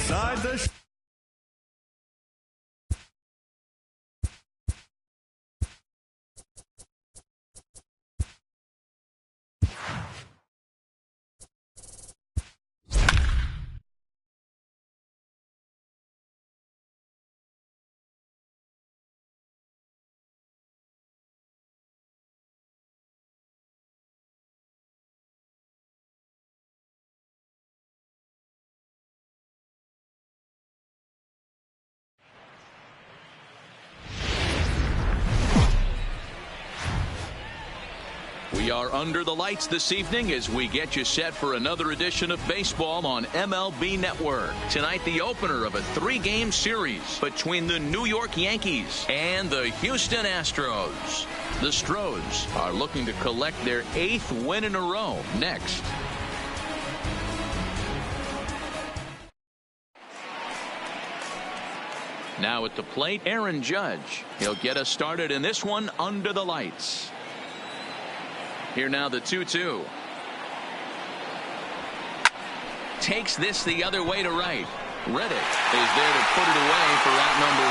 inside the... We are under the lights this evening as we get you set for another edition of baseball on MLB Network. Tonight, the opener of a 3-game series between the New York Yankees and the Houston Astros. The Stros are looking to collect their 8th win in a row next. Now at the plate, Aaron Judge. He'll get us started in this one under the lights. Here now the 2-2. Takes this the other way to right. Reddick is there to put it away for out number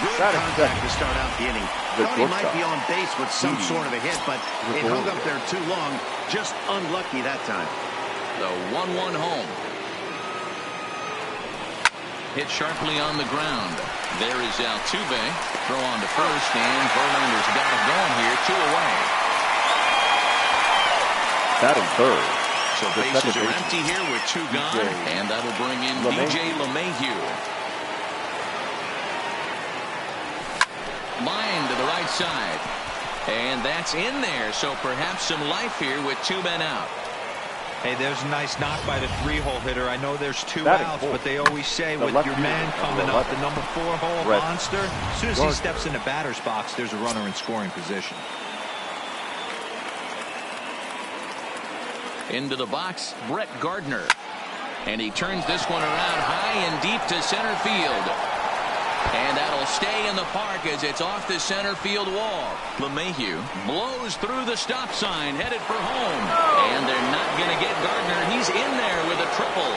1. Good contact to start out the inning. Thought he might be on base with some sort of a hit, but it hung up there too long. Just unlucky that time. The 1-1 home. Hit sharply on the ground. There is Altuve. Throw on to first, and Verlander's got it going here. 2 away. Batting third. So bases are empty here with 2 gone, and that'll bring in DJ LeMahieu. Line to the right side. And that's in there, so perhaps some life here with 2 men out. Hey, there's a nice knock by the 3-hole hitter. I know there's 2 outs, but they always say with your man coming up, the number 4-hole monster, as soon as he steps in the batter's box, there's a runner in scoring position. Into the box, Brett Gardner. And he turns this one around high and deep to center field. And that'll stay in the park as it's off the center field wall. LeMahieu blows through the stop sign, headed for home. And they're not going to get Gardner. He's in there with a triple.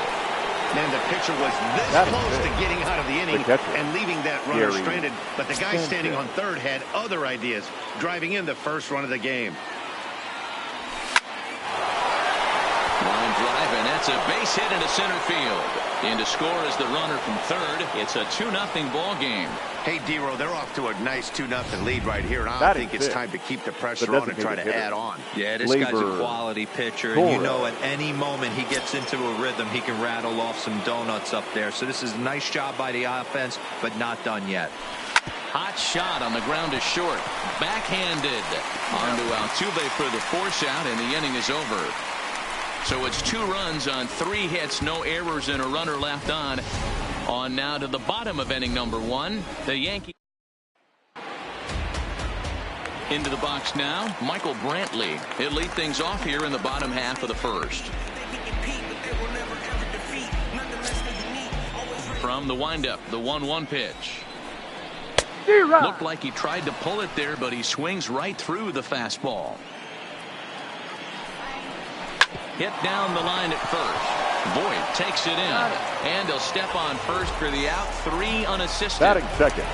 Man, the pitcher was this close to getting out of the inning and leaving that runner stranded. But the guy standing on third had other ideas, driving in the first run of the game. Line drive, and that's a base hit into center field. In to score is the runner from third. It's a 2-0 ball game. Hey, D-Row, they're off to a nice 2-0 lead right here, and I think it's time to keep the pressure on and try to add on. Yeah, this guy's a quality pitcher, and you know at any moment he gets into a rhythm, he can rattle off some donuts up there. So this is a nice job by the offense, but not done yet. Hot shot on the ground is short. Backhanded onto Altuve for the force out, and the inning is over. So it's 2 runs on 3 hits, no errors, and a runner left on. On now to the bottom of inning number 1. The Yankees. Into the box now, Michael Brantley. He'll lead things off here in the bottom half of the first. From the windup, the 1-1 pitch. Looked like he tried to pull it there, but he swings right through the fastball. Hit down the line at first. Boyd takes it in, and he'll step on first for the out. 3 unassisted. Batting second.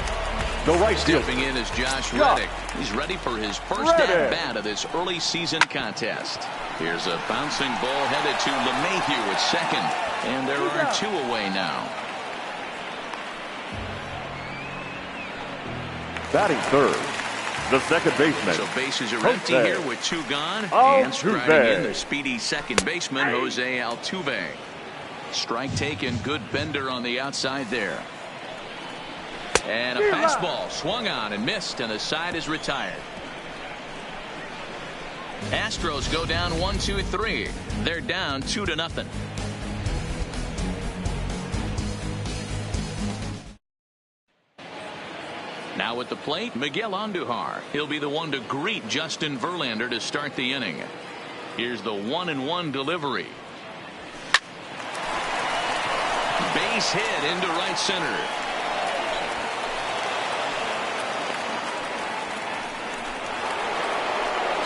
The right Stepping in is Josh Reddick. He's ready for his first at-bat of this early season contest. Here's a bouncing ball headed to LeMahieu at second, and there are 2 away now. Batting third. The second baseman. So bases are empty here with 2 gone. And striding in the speedy second baseman, Jose Altuve. Strike taken, good bender on the outside there. And a fastball swung on and missed, and the side is retired. Astros go down 1-2-3. They're down 2-0. Now at the plate, Miguel Andujar. He'll be the one to greet Justin Verlander to start the inning. Here's the 1-1 delivery. Base hit into right center.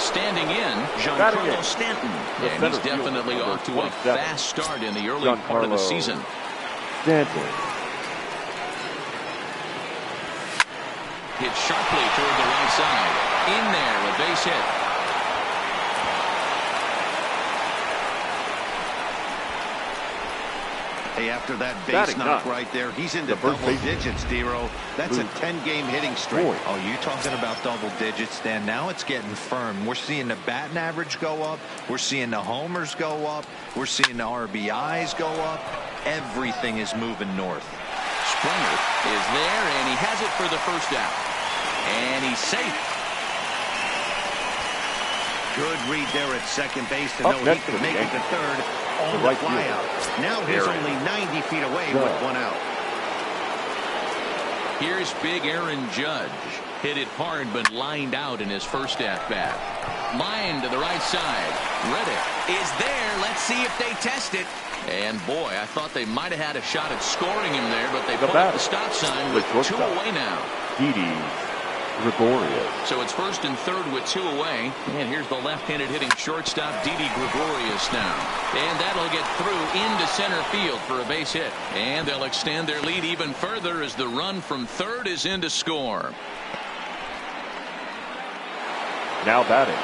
Standing in, Giancarlo Stanton. And he's definitely off to a fast start in the early part of the season. Stanton. Hit sharply toward the right side. In there, a base hit. Hey, after that base knock right there, he's into double digits, D-Row. That's a 10-game hitting streak. Oh, you talking about double digits, Dan? Now it's getting firm. We're seeing the batting average go up. We're seeing the homers go up. We're seeing the RBIs go up. Everything is moving north. Springer is there, and he has it for the first out. And he's safe. Good read there at second base to know he could make it to third on the flyout. Now he's only 90 feet away with one out. Here's big Aaron Judge. Hit it hard, but lined out in his first at-bat. Line to the right side. Reddick is there. Let's see if they test it. And boy, I thought they might have had a shot at scoring him there, but they put up the stop sign with 2 away now. Didi Gregorius. So it's first and third with 2 away. And here's the left-handed hitting shortstop, Didi Gregorius now. And that'll get through into center field for a base hit. And they'll extend their lead even further as the run from third is in to score. Now batting.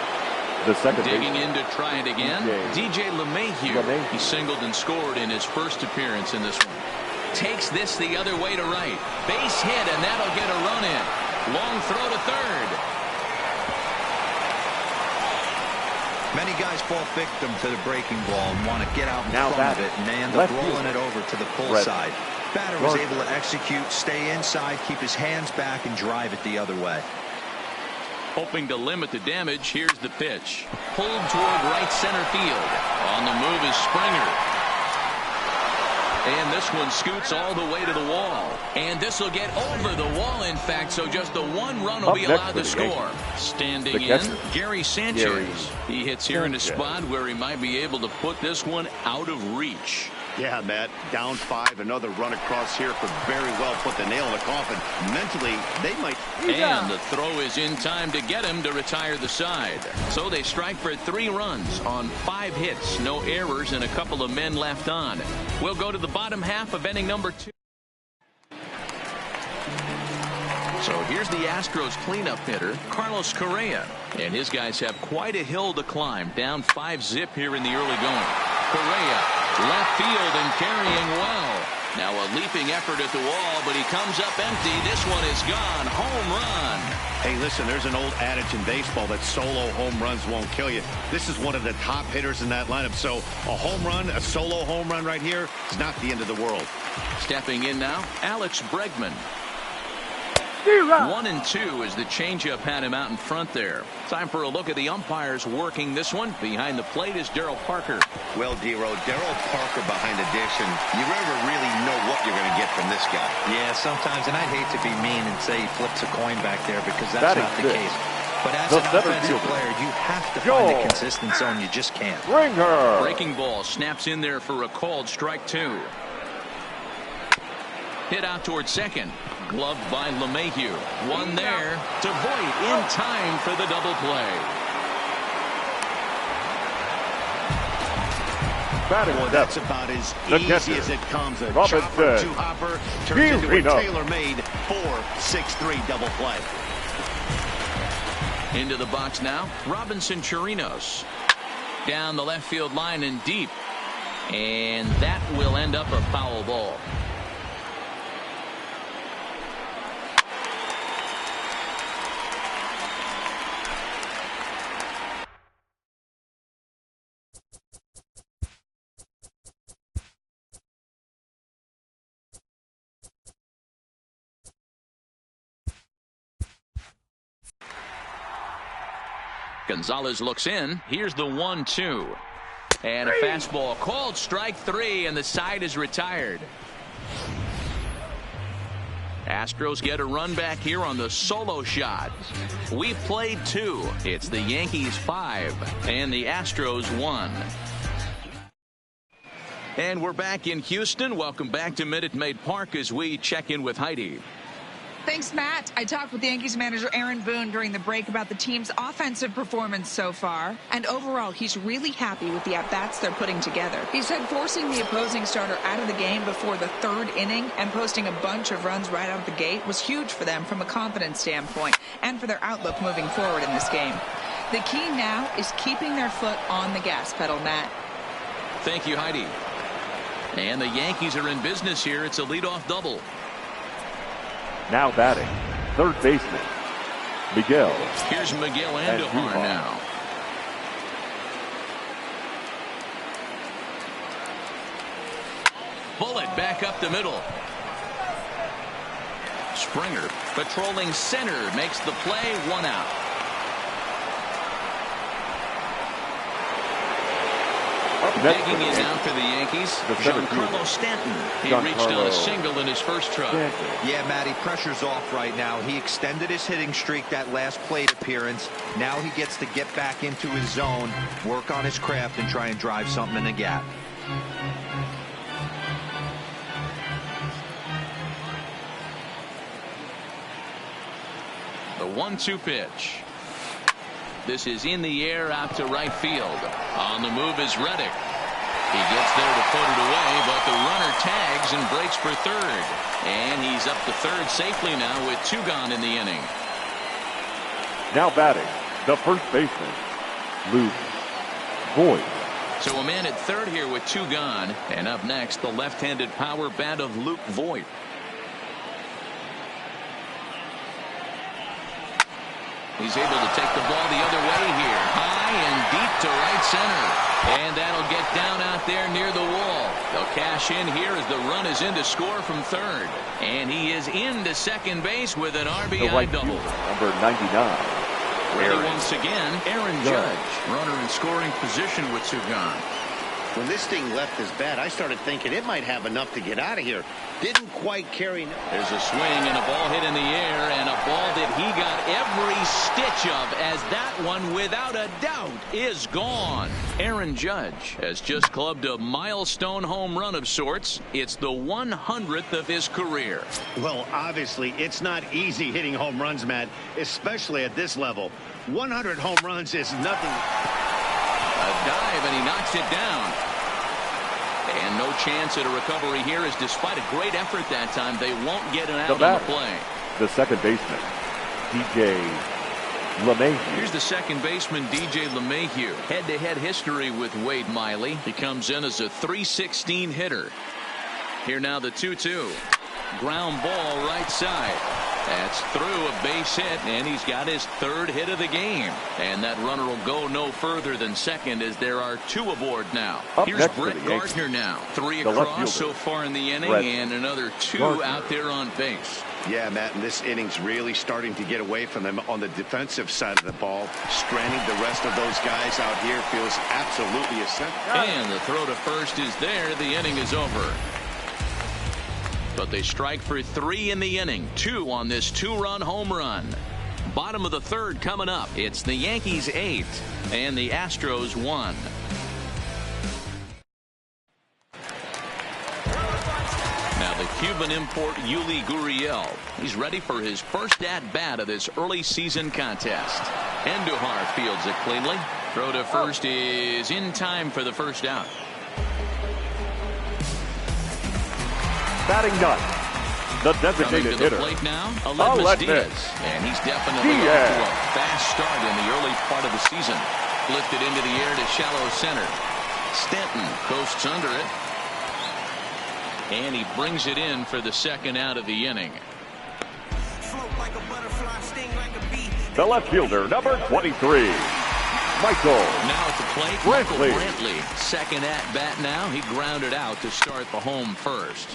The second digging in to try it again. DJ LeMahieu. He singled and scored in his first appearance in this one. Takes this the other way to right. Base hit, and that'll get a run in. Long throw to third. Many guys fall victim to the breaking ball and want to get out in front of it, and they end up rolling it over to the pull side. Batter was able to execute, stay inside, keep his hands back, and drive it the other way. Hoping to limit the damage, here's the pitch. Pulled toward right center field. On the move is Springer. And this one scoots all the way to the wall. And this will get over the wall, in fact, so just the one run will be allowed to score. Standing in, Gary Sanchez. He hits here in a spot where he might be able to put this one out of reach. Yeah, Matt, down 5, another run across here could very well put the nail in the coffin. Mentally, they might. And the throw is in time to get him to retire the side. So they strike for 3 runs on 5 hits, no errors, and a couple of men left on. We'll go to the bottom half of inning number 2. So here's the Astros cleanup hitter, Carlos Correa. And his guys have quite a hill to climb, down 5-zip here in the early going. Correa, left field and carrying well. Now a leaping effort at the wall, but he comes up empty. This one is gone. Home run. Hey, listen, there's an old adage in baseball that solo home runs won't kill you. This is one of the top hitters in that lineup. So a home run, a solo home run right here is not the end of the world. Stepping in now, Alex Bregman. 1-2 as the changeup had him out in front there. Time for a look at the umpires working this one. Behind the plate is Darryl Parker. Well, D-Row, Darryl Parker behind the dish, and you never really know what you're going to get from this guy. Yeah, sometimes, and I'd hate to be mean and say he flips a coin back there because that's not the case. But as an offensive player, you have to find a consistent zone. You just can't. Breaking ball snaps in there for a called strike 2. Hit out towards second. Gloved by LeMahieu. One there to Voit in time for the double play. Well, that's about as easy as it comes. A chopper to hopper turns into a tailor-made 4-6-3 double play. Into the box now, Robinson Chirinos. Down the left field line and deep. And that will end up a foul ball. Gonzalez looks in. Here's the 1-2. And a fastball called strike 3, and the side is retired. Astros get a run back here on the solo shot. We played 2. It's the Yankees 5 and the Astros 1. And we're back in Houston. Welcome back to Minute Maid Park as we check in with Heidi. Thanks, Matt. I talked with Yankees manager Aaron Boone during the break about the team's offensive performance so far. And overall, he's really happy with the at-bats they're putting together. He said forcing the opposing starter out of the game before the third inning and posting a bunch of runs right out of the gate was huge for them from a confidence standpoint and for their outlook moving forward in this game. The key now is keeping their foot on the gas pedal, Matt. Thank you, Heidi. And the Yankees are in business here. It's a leadoff double. Now batting, third baseman, Miguel. Here's Miguel Andujar now. Bullet back up the middle. Springer patrolling center makes the play, 1 out. Digging in now for the Yankees, Giancarlo Stanton. He reached on a single in his first try. Yeah, Matty, pressure's off right now. He extended his hitting streak that last plate appearance. Now he gets to get back into his zone, work on his craft, and try and drive something in the gap. The 1-2 pitch. This is in the air out to right field. On the move is Reddick. He gets there to put it away, but the runner tags and breaks for third. And he's up to third safely now with 2 gone in the inning. Now batting, the first baseman, Luke Voit. So a man at third here with 2 gone. And up next, the left-handed power bat of Luke Voit. He's able to take the ball the other way here. High and deep to right center. And that'll get down out there near the wall. They'll cash in here as the run is in to score from third. And he is into second base with an RBI double. Number 99. Ready once again, Aaron Judge. Runner in scoring position with 2 gone. When this thing left his bat, I started thinking it might have enough to get out of here. Didn't quite carry. There's a swing and a ball hit in the air, and a ball that he got every stitch of, as that one, without a doubt, is gone. Aaron Judge has just clubbed a milestone home run of sorts. It's the 100th of his career. Well, obviously, it's not easy hitting home runs, Matt, especially at this level. 100 home runs is nothing. A dive, and he knocks it down. And no chance at a recovery here, as despite a great effort that time, they won't get an out on the play. The second baseman, DJ LeMahieu. Here's the second baseman, DJ LeMahieu. Head-to-head history with Wade Miley. He comes in as a .316 hitter. Here now the 2-2. Ground ball right side. That's through a base hit, and he's got his third hit of the game. And that runner will go no further than second, as there are 2 aboard now. Here's Brett Gardner now. 3 across so far in the inning, and another 2 out there on base. Yeah, Matt, and this inning's really starting to get away from them on the defensive side of the ball. Stranding the rest of those guys out here feels absolutely essential. And the throw to first is there. The inning is over. But they strike for 3 in the inning. 2 on this 2-run home run. Bottom of the third coming up. It's the Yankees 8 and the Astros 1. Now the Cuban import Yuli Gurriel. He's ready for his first at-bat of this early season contest. Andujar fields it cleanly. Throw to first is in time for the first out. Batting ninth, the designated hitter. Plate now, Aledmys Diaz. And he's definitely off to a fast start in the early part of the season. Lifted into the air to shallow center. Stanton coasts under it. And he brings it in for the second out of the inning. The left fielder, number 23. Michael. Now at the plate, Michael Brantley. Second at bat now. He grounded out to start the home first.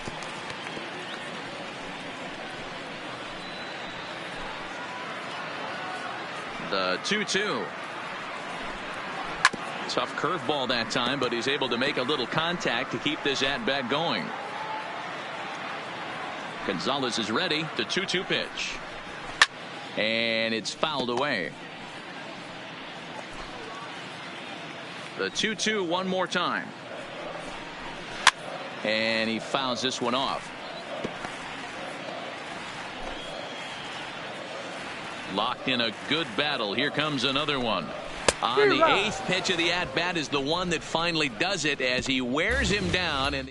The 2-2. Tough curveball that time, but he's able to make a little contact to keep this at bat going. Gonzalez is ready. The 2-2 pitch. And it's fouled away. The 2-2 one more time. And he fouls this one off. Locked in a good battle. Here comes another one. On the 8th pitch of the at-bat is the one that finally does it as he wears him down. And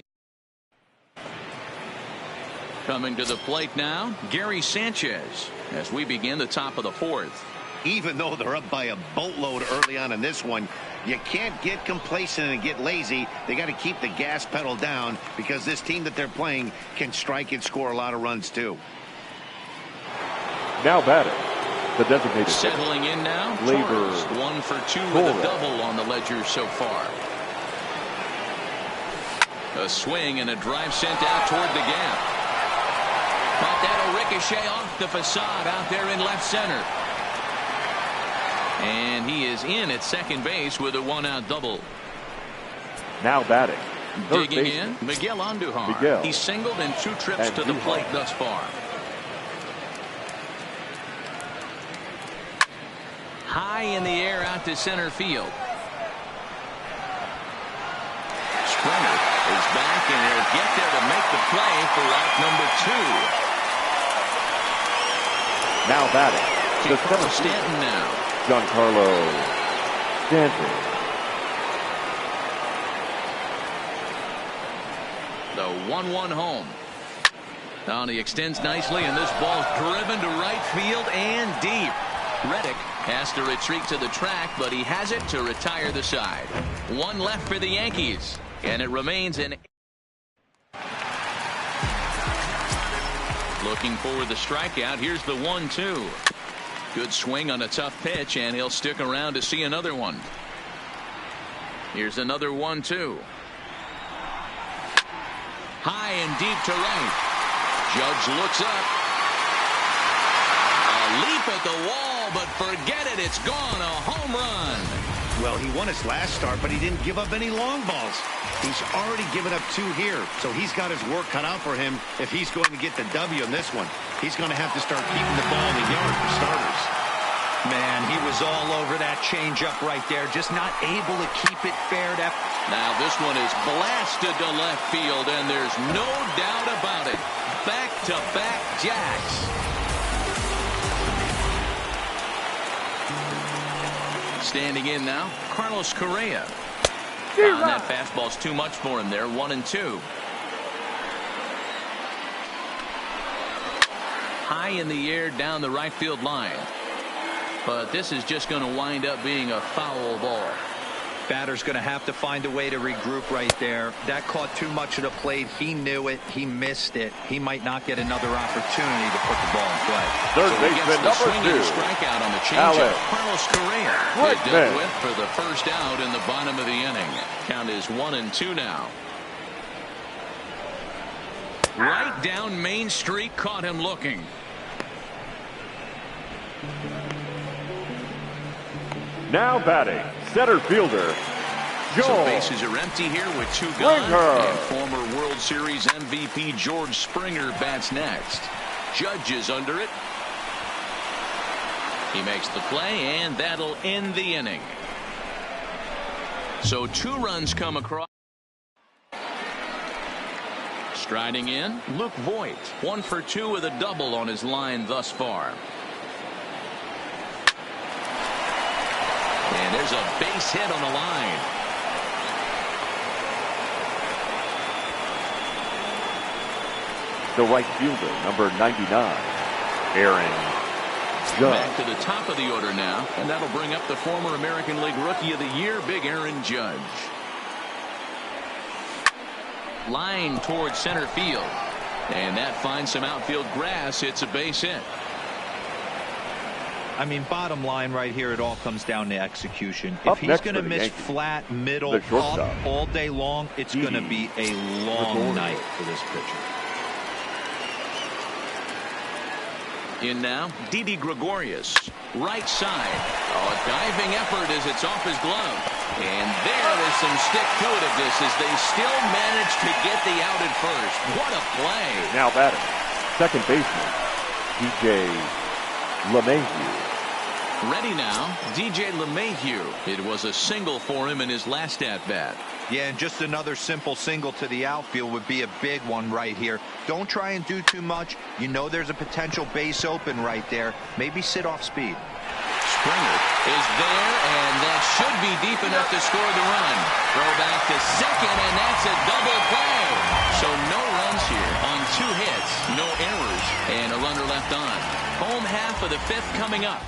coming to the plate now, Gary Sanchez, as we begin the top of the 4th. Even though they're up by a boatload early on in this one, you can't get complacent and get lazy. They got to keep the gas pedal down because this team that they're playing can strike and score a lot of runs too. Now batting, the designated settling in now. Torres, 1 for 2 with a double on the ledger so far. A swing and a drive sent out toward the gap. But that'll ricochet off the facade out there in left center. And he is in at second base with a 1-out double. Now batting, digging in, Miguel Andujar. He's singled in 2 trips to the plate thus far. High in the air out to center field. Springer is back, and he'll get there to make the play for out number 2. Now batting, the center Stanton now. Giancarlo Stanton. The 1-1 home. Now he extends nicely, and this ball's driven to right field and deep. Reddick has to retreat to the track, but he has it to retire the side. 1 left for the Yankees, and it remains in. Looking for the strikeout. Here's the 1-2. Good swing on a tough pitch, and he'll stick around to see another one. Here's another 1-2. High and deep to right. Judge looks up. A leap at the wall, but forget it. It's gone. A home run. Well, he won his last start, but he didn't give up any long balls. He's already given up 2 here, so he's got his work cut out for him if he's going to get the W in this one. He's going to have to start keeping the ball in the yard for starters. Man, he was all over that changeup right there, just not able to keep it fair. Now this one is blasted to left field, and there's no doubt about it. Back-to-back jacks. Standing in now, Carlos Correa. That fastball's too much for him there. 1-2. High in the air down the right field line. But this is just going to wind up being a foul ball. Batter's going to have to find a way to regroup right there. That caught too much of the plate. He knew it. He missed it. He might not get another opportunity to put the ball in play. Third baseman number 2. Strikeout on the changeup. Carlos Correa is dealt with for the first out in the bottom of the inning. Count is 1-2 now. Right down Main Street, caught him looking. Now batting, center fielder, Joel. So bases are empty here with 2 gone. And former World Series MVP George Springer bats next. Judge is under it. He makes the play, and that'll end the inning. So 2 runs come across. Striding in, Luke Voit. 1 for 2 with a double on his line thus far. And there's a base hit on the line. The right fielder, number 99, Aaron Judge. Back to the top of the order now, and that'll bring up the former American League Rookie of the Year, Big Aaron Judge. Line towards center field, and that finds some outfield grass. It's a base hit. I mean, bottom line right here, it all comes down to execution. If he's going to miss flat, middle, up all day long, it's going to be a long night for this pitcher. In now, Didi Gregorius, right side. Oh, a diving effort as it's off his glove. And there is some stick-to-itiveness as they still manage to get the out at first. What a play. Now batting, second baseman, DJ LeMahieu. Ready now, DJ LeMahieu. It was a single for him in his last at-bat. Yeah, and just another simple single to the outfield would be a big one right here. Don't try and do too much. You know there's a potential base open right there. Maybe sit off speed. Springer is there, and that should be deep enough to score the run. Throw back to second, and that's a double play. So no runs here on 2 hits, no errors, and a runner left on. Home half of the 5th coming up.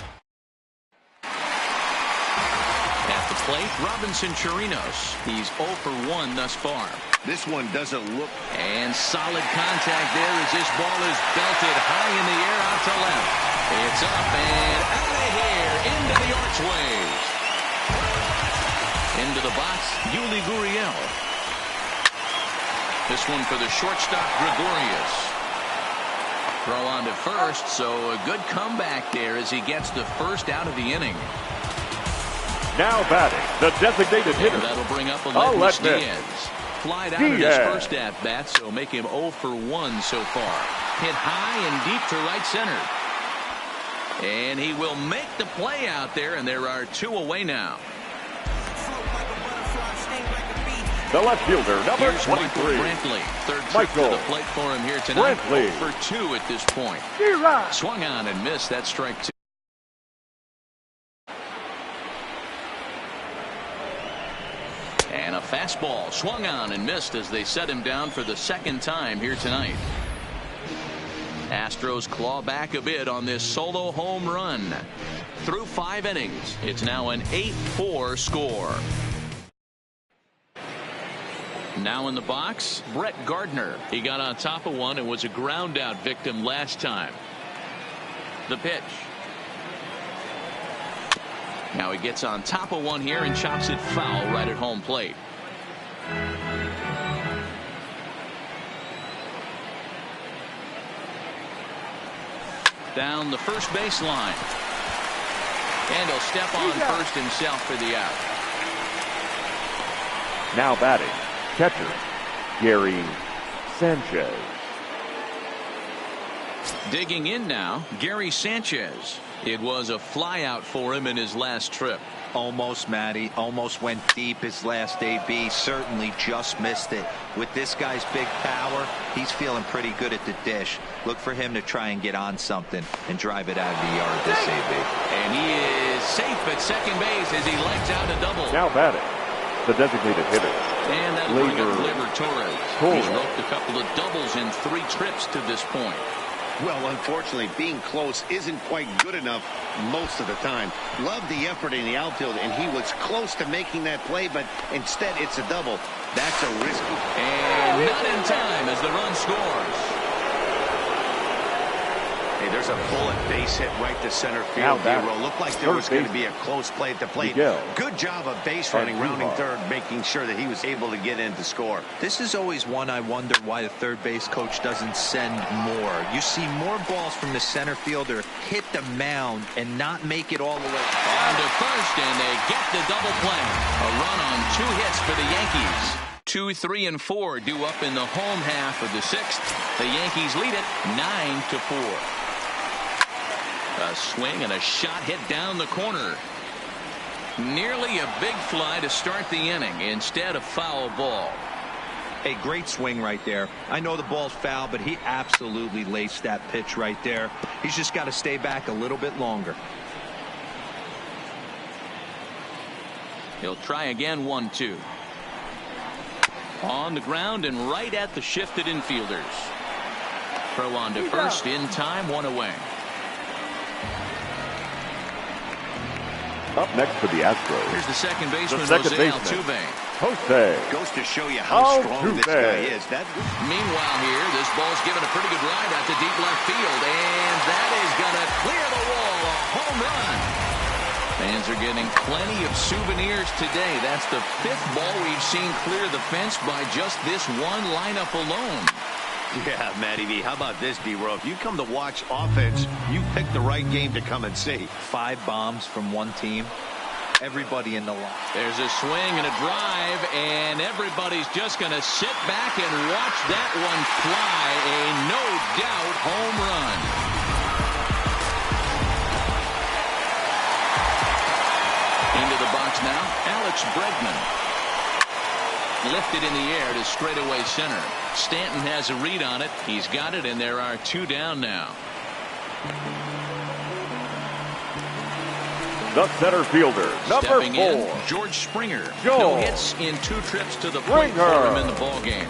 At the plate, Robinson Chirinos. He's 0 for 1 thus far. This one doesn't look. And solid contact there as this ball is belted high in the air out to left. It's up and out of here into the archways. Into the box, Yuli Gurriel. This one for the shortstop, Gregorius. Throw on to first, so a good comeback there as he gets the first out of the inning. Now batting, the designated hitter. And that'll bring up Aledmys Diaz. Flied out of his first at-bat, so make him 0 for 1 so far. Hit high and deep to right center. And he will make the play out there, and there are 2 away now. The left fielder, number 23. Michael Brantley. Third trip to the plate for him here tonight. 0 for 2 at this point. Swung on and missed. That strike 2. And a fastball swung on and missed as they set him down for the 2nd time here tonight. Astros claw back a bit on this solo home run. Through 5 innings, it's now an 8-4 score. Now in the box, Brett Gardner. He got on top of one and was a ground out victim last time. The pitch. Now he gets on top of one here and chops it foul right at home plate. Down the first base line. And he'll step on first himself for the out. Now batting, catcher, Gary Sanchez. Digging in now, Gary Sanchez. It was a flyout for him in his last trip. Almost, Matty. Almost went deep his last AB. Certainly just missed it. With this guy's big power, he's feeling pretty good at the dish. Look for him to try and get on something and drive it out of the yard this AB. And he is safe at second base as he lights out a double. Now batting, the designated hitter. And that'll bring up Gleyber Torres. He's roped a couple of doubles in 3 trips to this point. Well, unfortunately, being close isn't quite good enough most of the time. Love the effort in the outfield, and he was close to making that play, but instead it's a double. That's a risky. And not in time as the run scores. Hey, there's a bullet base hit right to center field. Looked like there was going to be a close play at the plate. Good job of base running, rounding third, making sure that he was able to get in to score. This is always one I wonder why the third base coach doesn't send more. You see more balls from the center fielder hit the mound and not make it all the way on to first, and they get the double play. A run on 2 hits for the Yankees. 2, 3, and 4 due up in the home half of the 6th. The Yankees lead it 9-4. A swing and a shot hit down the corner. Nearly a big fly to start the inning instead of foul ball. A great swing right there. I know the ball's foul, but he absolutely laced that pitch right there. He's just got to stay back a little bit longer. He'll try again. 1-2. On the ground and right at the shifted infielders. Throw on to first in time. 1 away. Up next for the Astros. Here's the second baseman, Jose Altuve. Goes to show you how strong this guy is. Meanwhile here, this ball's given a pretty good ride out to deep left field, and that is going to clear the wall. A home run. Fans are getting plenty of souvenirs today. That's the 5th ball we've seen clear the fence by just this one lineup alone. Yeah, Matty V. How about this, D-Row? If you come to watch offense, you pick the right game to come and see. 5 bombs from one team. Everybody in the line. There's a swing and a drive, and everybody's just going to sit back and watch that one fly. A no-doubt home run. Brooks Bregman. Lifted in the air to straightaway center. Stanton has a read on it. He's got it, and there are 2 down now. The center fielder, number Stepping 4, in, George Springer. No hits in 2 trips to the plate for him in the ballgame.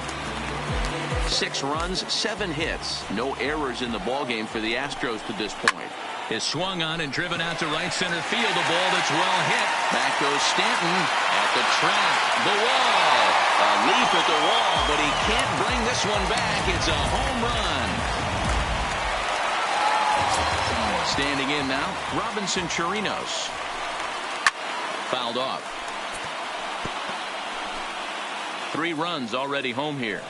6 runs, 7 hits. No errors in the ballgame for the Astros to this point. Is swung on and driven out to right center field. A ball that's well hit. Back goes Stanton at the track. The wall. A leap at the wall, but he can't bring this one back. It's a home run. Standing in now, Robinson Chirinos. Fouled off. 3 runs already home here.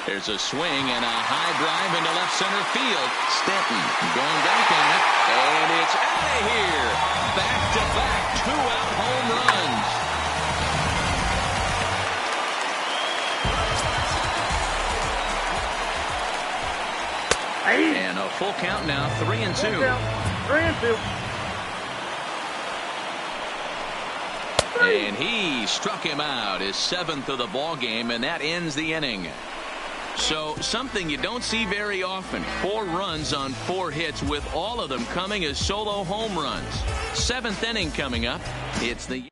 There's a swing and a high drive into left center field. Stanton going back on it, and it's out of here. Back-to-back 2-out home runs. And a full count now, 3-2. 3-2. And he struck him out, his 7th of the ball game, and that ends the inning. So something you don't see very often. 4 runs on 4 hits, with all of them coming as solo home runs. 7th inning coming up. It's the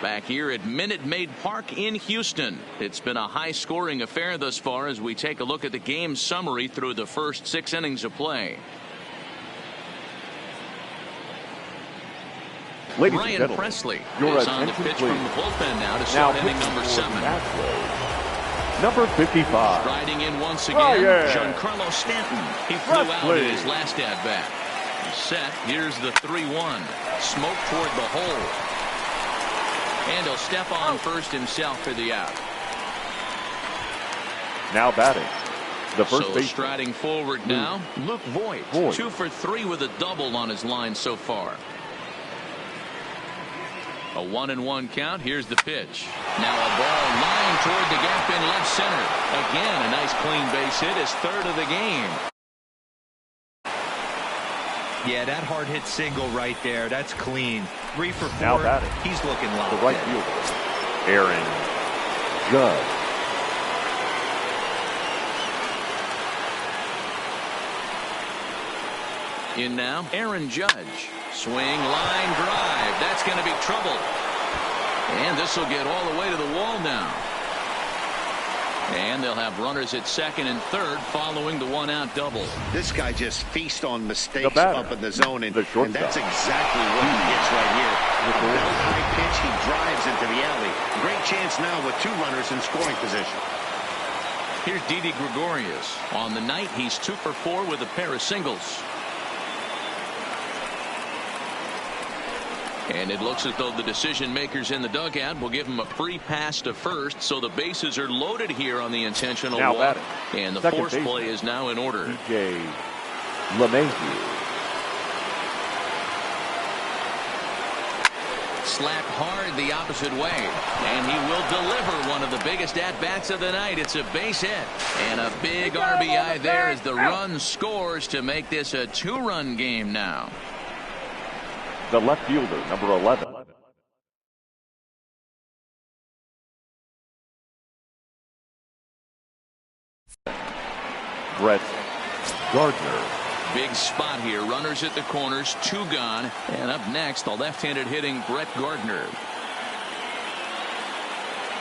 back here at Minute Maid Park in Houston. It's been a high-scoring affair thus far as we take a look at the game summary through the first 6 innings of play. Ladies Ryan and gentlemen, Presley your is on the pitch from the bullpen now to start inning number 7. Number 55. Riding in once again, Giancarlo Stanton. He flew out in his last at-bat. Set. Here's the 3-1. Smoke toward the hole. And he'll step on first himself for the out. Now batting. The first base. Striding forward now, Luke Voit. 2 for 3 with a double on his line so far. A 1-1 count. Here's the pitch. Now a ball lined toward the gap in left center. Again, a nice clean base hit, his 3rd of the game. Yeah, that hard hit single right there. That's clean. 3 for 4. Now batting. He's looking locked. The right fielder, Aaron Judge. In now, Aaron Judge. Swing, line, drive. That's going to be trouble. And this will get all the way to the wall now. And they'll have runners at 2nd and 3rd following the 1-out double. This guy just feasts on mistakes up in the zone, and that's exactly what he gets right here. That high pitch, he drives into the alley. Great chance now with 2 runners in scoring position. Here's Didi Gregorius. On the night, he's 2 for 4 with a pair of singles. And it looks as though the decision makers in the dugout will give him a free pass to first, so the bases are loaded here on the intentional walk. And the force play is now in order. DJ LeMahieu. Slapped hard the opposite way, and he will deliver one of the biggest at-bats of the night. It's a base hit, and a big RBI there as the run scores to make this a 2-run game now. The left fielder, number 11. Brett Gardner. Big spot here. Runners at the corners, 2 gone. And up next, the left-handed hitting Brett Gardner.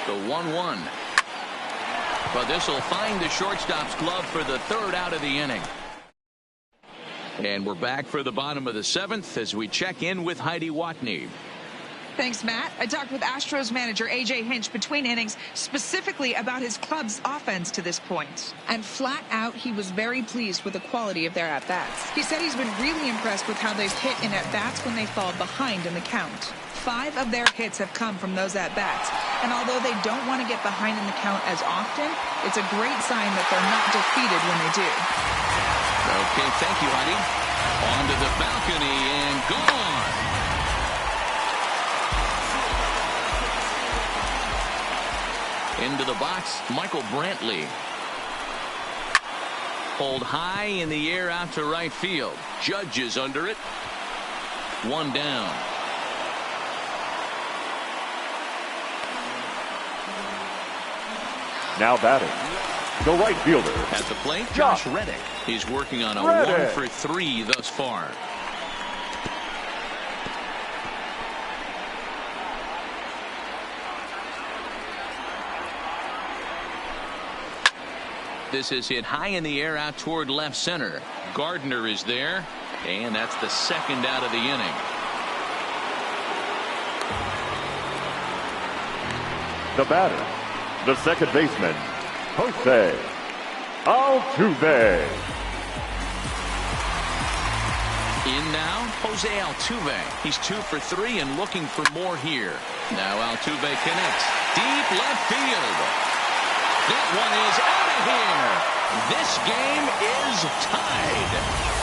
The 1-1. But this will find the shortstop's glove for the 3rd out of the inning. And we're back for the bottom of the 7th as we check in with Heidi Watney. Thanks, Matt. I talked with Astros manager A.J. Hinch between innings specifically about his club's offense to this point. And flat out, he was very pleased with the quality of their at-bats. He said he's been really impressed with how they've hit in at-bats when they fall behind in the count. 5 of their hits have come from those at-bats. And although they don't want to get behind in the count as often, it's a great sign that they're not defeated when they do. Okay, thank you, Heidi. Onto the balcony and gone. Into the box, Michael Brantley. Pulled high in the air out to right field. Judge is under it. One down. Now batting, the right fielder. At the plate, Josh Reddick. He's working on a 1-for-3 thus far. This is hit high in the air out toward left center. Gardner is there, and that's the second out of the inning. The batter, the second baseman, Jose Altuve. In now, Jose Altuve. He's 2 for 3 and looking for more here. Now Altuve connects. Deep left field. That one is out of here. This game is tied.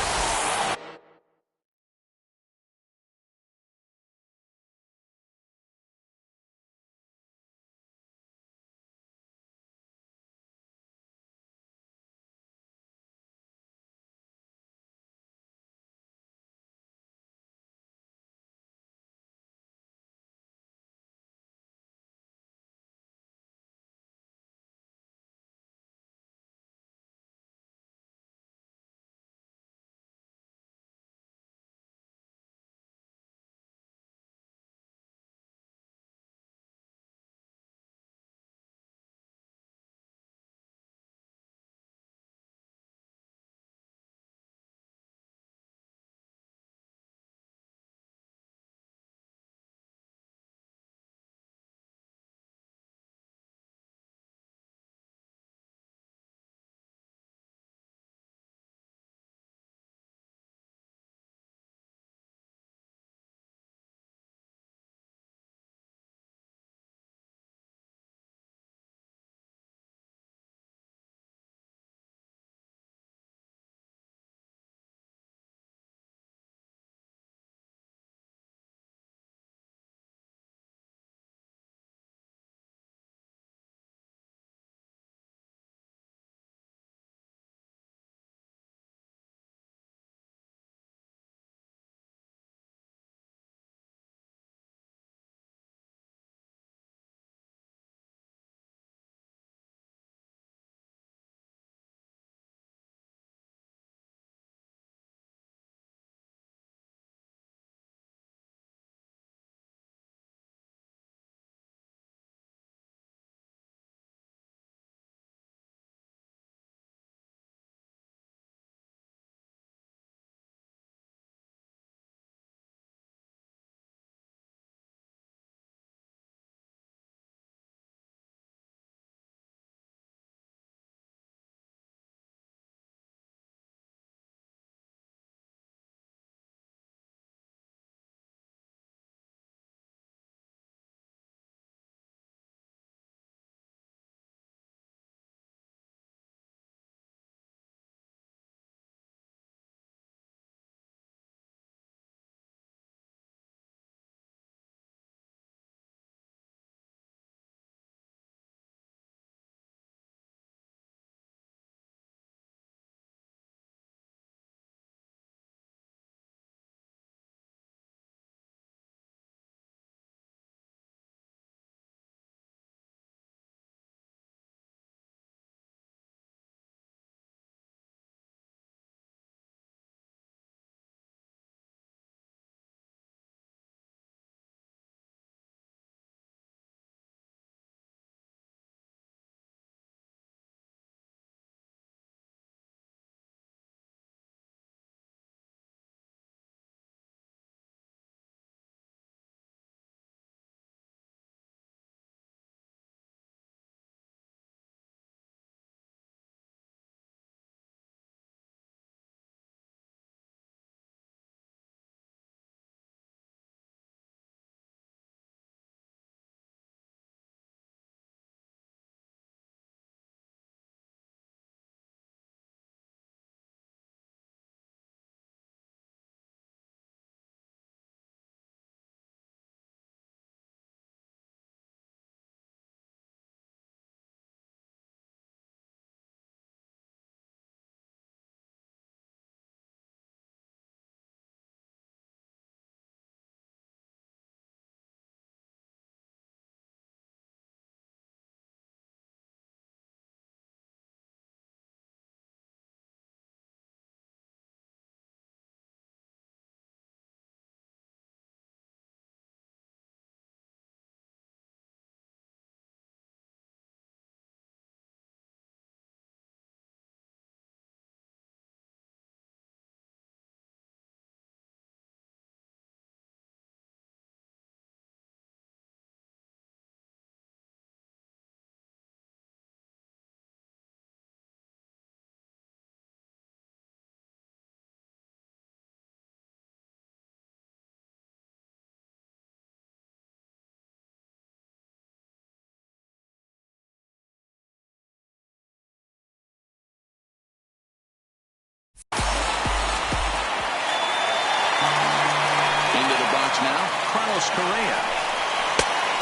Carlos Correa.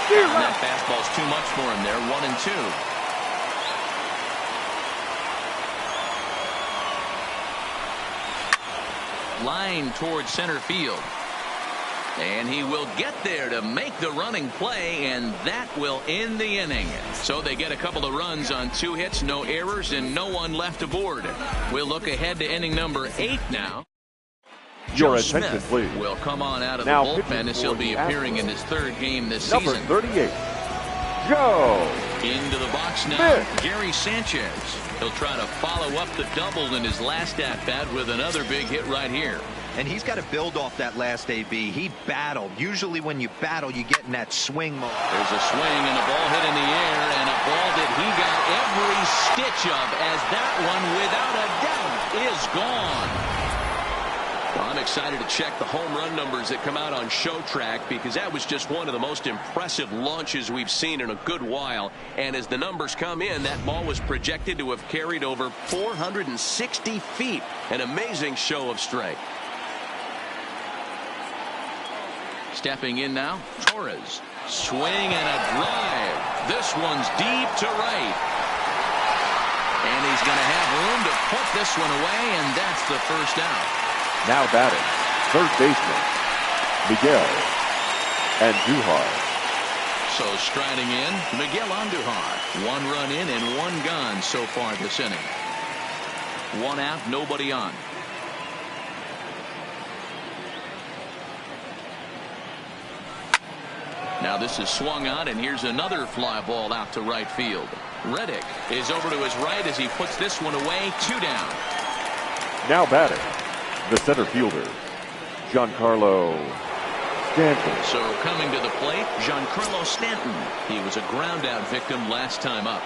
That fastball's too much for him there. 1-2. Line towards center field. And he will get there to make the running play, and that will end the inning. So they get a couple of runs on 2 hits, no errors, and no one left aboard. We'll look ahead to inning number 8 now. Your Joe attention, Smith please. will come on out of Now the bullpen as he'll be appearing in his 3rd game this number season. 38, Joe Into the box now, Smith. Gary Sanchez. He'll try to follow up the double in his last at-bat with another big hit right here. And he's got to build off that last AB. He battled. Usually when you battle, you get in that swing mode. There's a swing and a ball hit in the air, and a ball that he got every stitch of, as that one, without a doubt, is gone. Well, I'm excited to check the home run numbers that come out on Show Track, because that was just one of the most impressive launches we've seen in a good while. And as the numbers come in, that ball was projected to have carried over 460 feet. An amazing show of strength. Stepping in now, Torres. Swing and a drive. This one's deep to right. And he's going to have room to put this one away, and that's the first out. Now batting, 3rd baseman, Miguel Andujar. So striding in, Miguel Andujar. 1 run in and 1 gone so far this inning. 1 out, nobody on. Now this is swung on, and here's another fly ball out to right field. Reddick is over to his right as he puts this one away. 2 down. Now batting, the center fielder, Giancarlo Stanton. So coming to the plate, Giancarlo Stanton. He was a ground out victim last time up.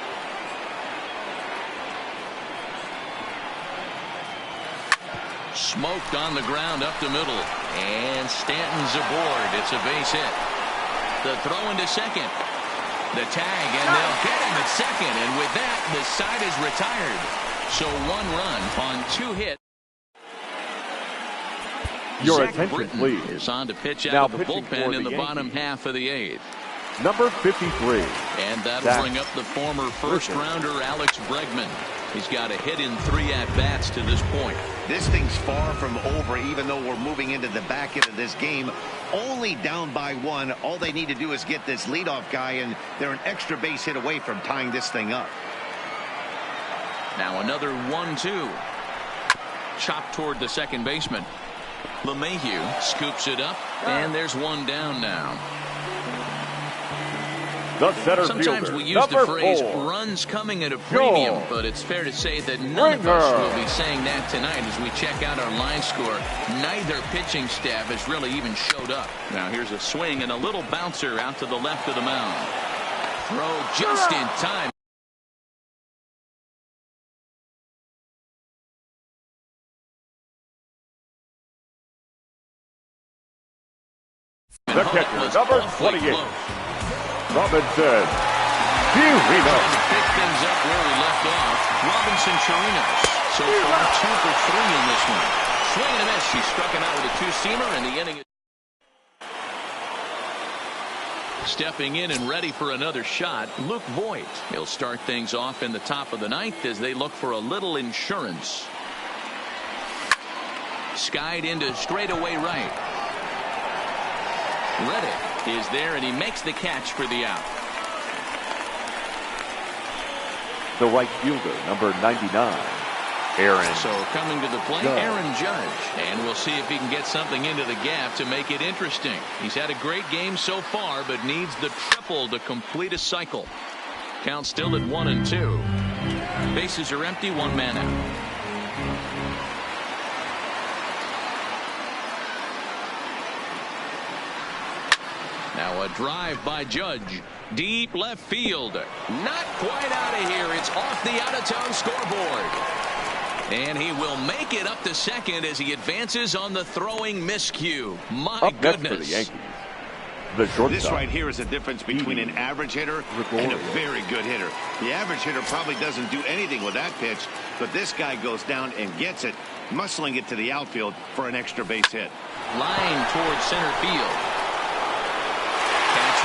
Smoked on the ground up the middle, and Stanton's aboard. It's a base hit. The throw into second. The tag, and they'll get him at second, and with that, the side is retired. So 1 run on 2 hits. Your Zach attention, Britton please. is on to pitch Now out of the pitching bullpen for in the the bottom Yankees. half of the 8th. Number 53. And that'll Zach bring up the former Britton. first-rounder Alex Bregman. He's got a hit in 3 at-bats to this point. This thing's far from over, even though we're moving into the back end of this game. Only down by 1. All they need to do is get this leadoff guy, and they're an extra base hit away from tying this thing up. Now another 1-2. Chopped toward the second baseman. LeMahieu scoops it up, and there's 1 down now. The center Sometimes fielder, we use the number phrase 4. runs coming at a premium, Joel but it's fair to say that none of us Springer. will be saying that tonight as we check out our line score. Neither pitching staff has really even showed up. Now here's a swing and a little bouncer out to the left of the mound. Throw just in time. The catcher, number 28. Robinson Chirinos. Pick things up where we left off. Robinson Chirinos. So far 2 for 3 in this one. Swing and a miss. He struck him out with a 2-seamer, and the inning is stepping in and ready for another shot. Luke Voigt. He'll start things off in the top of the 9th as they look for a little insurance. Skied into straightaway right. Reddick is there, and he makes the catch for the out. The right fielder, number 99, Aaron. So coming to the plate, Judge. Aaron Judge. And we'll see if he can get something into the gap to make it interesting. He's had a great game so far, but needs the triple to complete a cycle. Count still at 1-2. Bases are empty, 1 man out. Now a drive by Judge. Deep left field. Not quite out of here. It's off the out-of-town scoreboard. And he will make it up to second as he advances on the throwing miscue. My Up next goodness. for the Yankees, the shortstop. This right here is the difference between an average hitter and a very good hitter. The average hitter probably doesn't do anything with that pitch, but this guy goes down and gets it, muscling it to the outfield for an extra base hit. Line towards center field.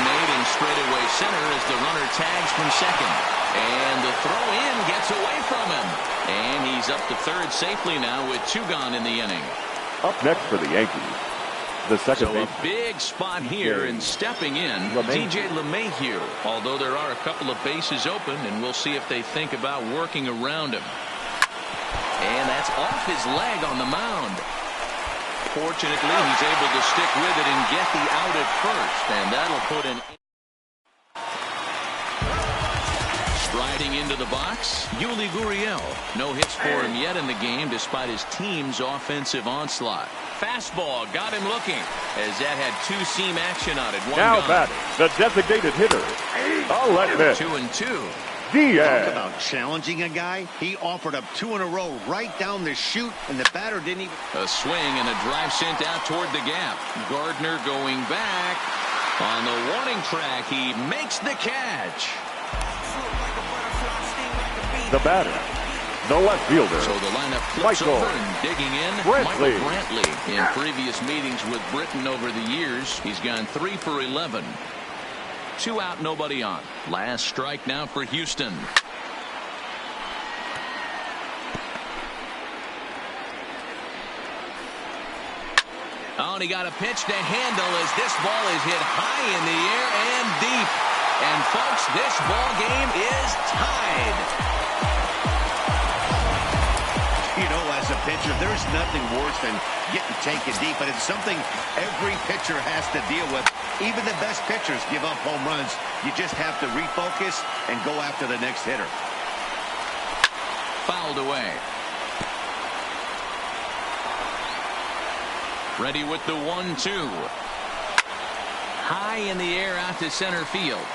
made in straightaway center as the runner tags from second. And the throw in gets away from him. And he's up to third safely now with 2 gone in the inning. Up next for the Yankees, the second So baseman. a big spot here, and stepping in, DJ LeMahieu. Although there are a couple of bases open, and we'll see if they think about working around him. And that's off his leg on the mound. Fortunately, he's able to stick with it and get the out at first, and that'll put an... Striding into the box, Yuli Gurriel. No hits for him yet in the game despite his team's offensive onslaught. Fastball got him looking as that had 2-seam action on it. Now batting, the designated hitter. I'll let miss. 2-2. Diaz. Talk about challenging a guy. He offered up 2 in a row right down the chute, and the batter didn't even... A swing and a drive sent out toward the gap. Gardner going back. On the warning track, he makes the catch. The batter, the left fielder. So the lineup flips over and digging in. Michael Brantley. In previous meetings with Britain over the years, he's gone 3 for 11. 2 out, nobody on. Last strike now for Houston. Oh, and he got a pitch to handle as this ball is hit high in the air and deep. And folks, this ball game is tied. You know, as a pitcher, there's nothing worse than getting taken deep, but it's something every pitcher has to deal with. Even the best pitchers give up home runs. You just have to refocus and go after the next hitter. Fouled away. Ready with the 1-2. High in the air out to center field.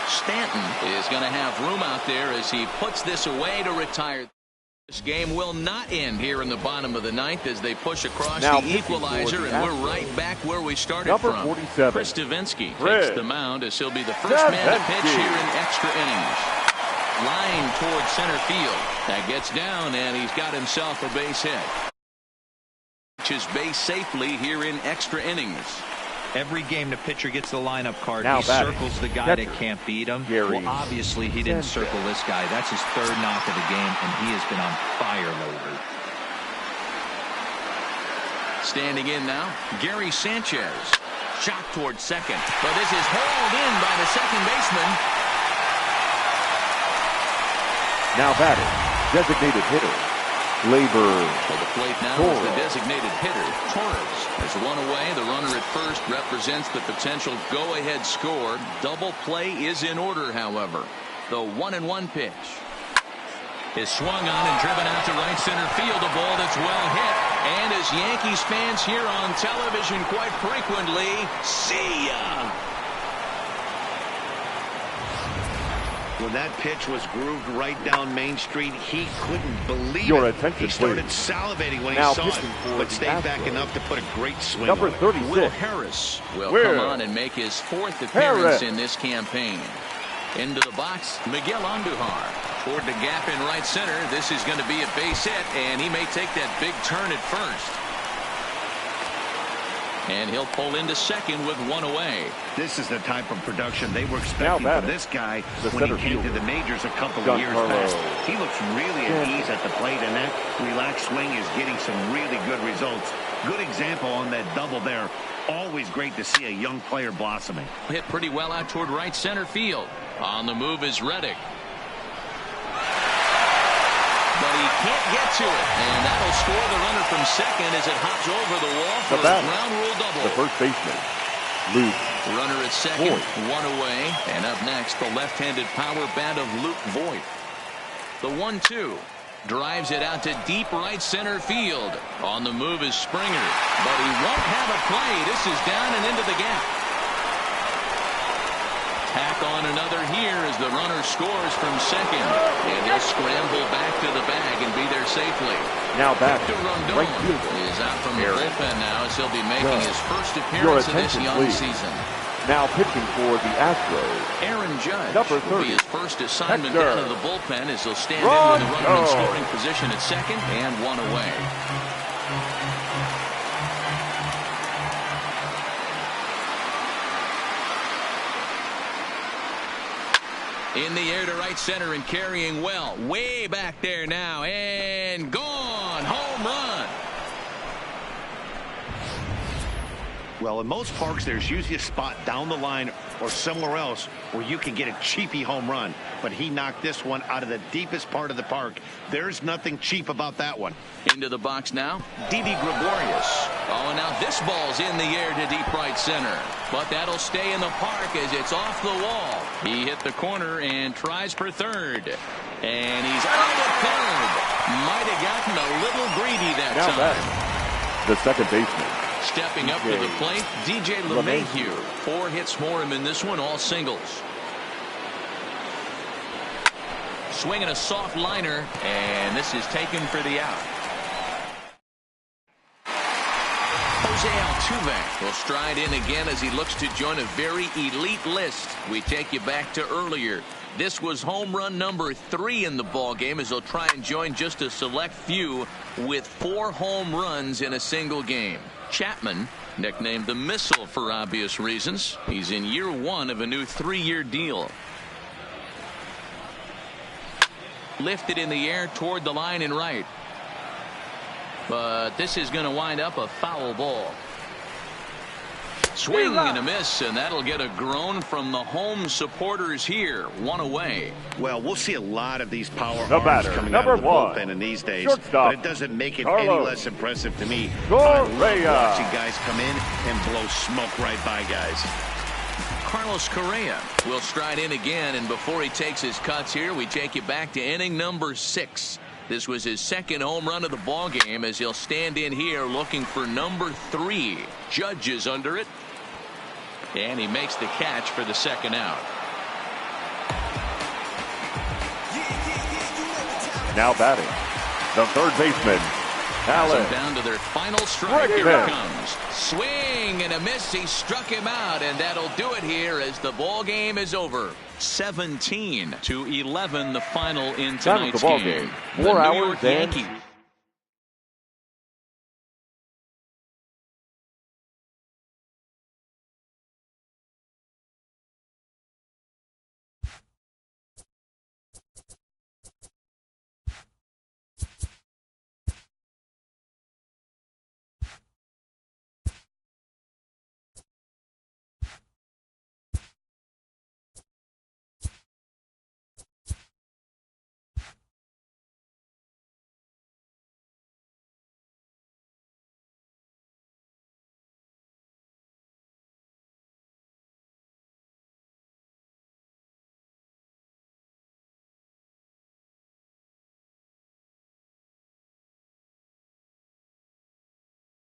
Stanton is going to have room out there as he puts this away to retire. This game will not end here in the bottom of the 9th as they push across the equalizer, and we're right back where we started from. 47. Chris Davinsky takes the mound as he'll be the first man to pitch here in extra innings. Line towards center field. That gets down, and he's got himself a base hit. His base safely here in extra innings. Every game the pitcher gets the lineup card, now he circles the guy that can't beat him. Well, obviously he didn't circle this guy. That's his 3rd knock of the game, and he has been on fire lately. Standing in now, Gary Sanchez. Shot towards second, but this is hauled in by the second baseman. Now batting, designated hitter, Labor. For the plate now is the designated hitter, Torres. As 1 away, the runner at first represents the potential go-ahead score. Double play is in order, however. The 1-1 pitch is swung on and driven out to right center field. A ball that's well hit. And as Yankees fans hear on television quite frequently, see ya. When that pitch was grooved right down Main Street, he couldn't believe it. He started salivating when he saw it, but stayed back enough to put a great swing. Number 36. Will Harris will come on and make his 4th appearance in this campaign. Into the box, Miguel Andujar. Toward the gap in right center. This is going to be a base hit, and he may take that big turn at first. And he'll pull into second with 1 away. This is the type of production they were expecting from this guy when he came to the majors a couple of years past. He looks really at ease at the plate, and that relaxed swing is getting some really good results. Good example on that double there. Always great to see a young player blossoming. Hit pretty well out toward right center field. On the move is Reddick. But he can't get to it, and that'll score the runner from second as it hops over the wall for a ground rule double. The first baseman, Luke. Runner at second, 1 away, and up next the left-handed power bat of Luke Voigt. The 1-2 drives it out to deep right center field. On the move is Springer, but he won't have a play. This is down and into the gap. Tack on another here as the runner scores from second. And he'll scramble back to the bag and be there safely. Now back. Right is out from the bullpen now as he'll be making his first appearance of this young season. Now pitching for the Astros, Aaron Judge number 30, will be his first assignment down to the bullpen as he'll stand in with the runner in scoring position at second and 1 away. In the air to right center and carrying well. Way back there now. And gone. Home run. Well, in most parks, there's usually a spot down the line or somewhere else where you can get a cheapy home run. But he knocked this one out of the deepest part of the park. There's nothing cheap about that one. Into the box now, Didi Gregorius. Oh, and now this ball's in the air to deep right center. But that'll stay in the park as it's off the wall. He hit the corner and tries for third. And he's out at third. Might have gotten a little greedy that time. The second baseman. Stepping up to the plate, DJ LeMahieu. 4 hits for him in this one, all singles. Swinging a soft liner, and this is taken for the out. Jose Altuve will stride in again as he looks to join a very elite list. We take you back to earlier. This was home run number 3 in the ball game as he'll try and join just a select few with 4 home runs in a single game. Chapman, nicknamed the Missile for obvious reasons. He's in year 1 of a new 3-year deal. Lifted in the air toward the line and right. But this is going to wind up a foul ball. Swing and a miss, and that'll get a groan from the home supporters here. 1 away. Well, we'll see a lot of these power No arms batter, coming out of the bullpen in these days, shortstop, but it doesn't make it Carlos any less impressive to me. I love watching guys come in and blow smoke right by guys. Carlos Correa will stride in again, and before he takes his cuts here, we take you back to inning number 6. This was his second home run of the ball game as he'll stand in here looking for number 3. Judge is under it. And he makes the catch for the second out. Now batting, the third baseman, Allen. Down to their final strike. Here it comes. Swing and a miss. He struck him out, and that'll do it here as the ball game is over. 17-11, the final in tonight's game. 4 hours and